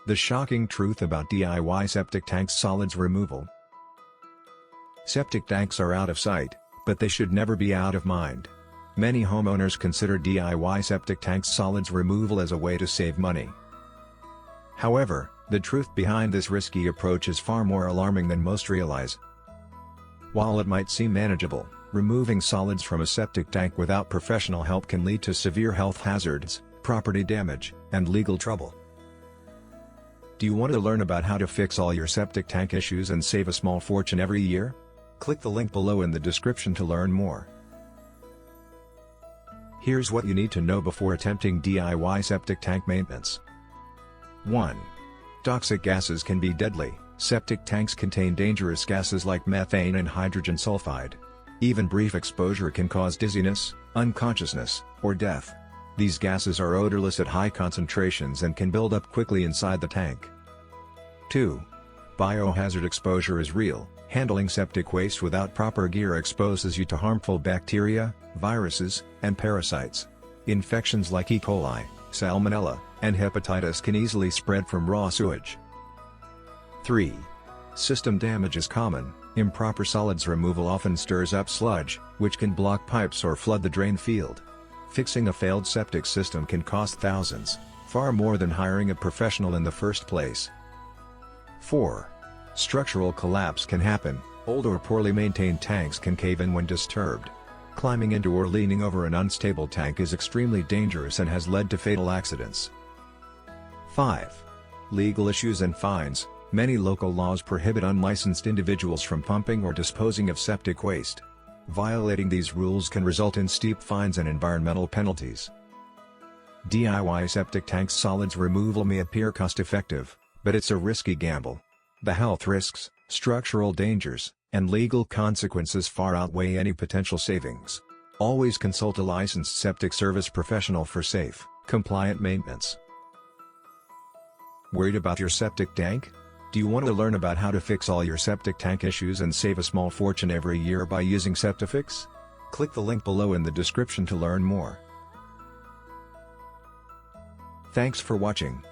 The shocking truth about DIY septic tank solids removal. Septic tanks are out of sight, but they should never be out of mind. Many homeowners consider DIY septic tank solids removal as a way to save money. However, the truth behind this risky approach is far more alarming than most realize. While it might seem manageable, removing solids from a septic tank without professional help can lead to severe health hazards, property damage, and legal trouble. Do you want to learn about how to fix all your septic tank issues and save a small fortune every year? Click the link below in the description to learn more. Here's what you need to know before attempting DIY septic tank maintenance. 1. Toxic gases can be deadly. Septic tanks contain dangerous gases like methane and hydrogen sulfide. Even brief exposure can cause dizziness, unconsciousness, or death. These gases are odorless at high concentrations and can build up quickly inside the tank. 2. Biohazard exposure is real. Handling septic waste without proper gear exposes you to harmful bacteria, viruses, and parasites. Infections like E. coli, salmonella, and hepatitis can easily spread from raw sewage. 3. System damage is common. Improper solids removal often stirs up sludge, which can block pipes or flood the drain field. Fixing a failed septic system can cost thousands, far more than hiring a professional in the first place. 4. Structural collapse can happen. Old or poorly maintained tanks can cave in when disturbed. Climbing into or leaning over an unstable tank is extremely dangerous and has led to fatal accidents. 5. Legal issues and fines. Many local laws prohibit unlicensed individuals from pumping or disposing of septic waste. Violating these rules can result in steep fines and environmental penalties. DIY septic tank solids removal may appear cost-effective, but it's a risky gamble. The health risks, structural dangers, and legal consequences far outweigh any potential savings. Always consult a licensed septic service professional for safe, compliant maintenance. Worried about your septic tank? Do you want to learn about how to fix all your septic tank issues and save a small fortune every year by using Septifix? Click the link below in the description to learn more. Thanks for watching.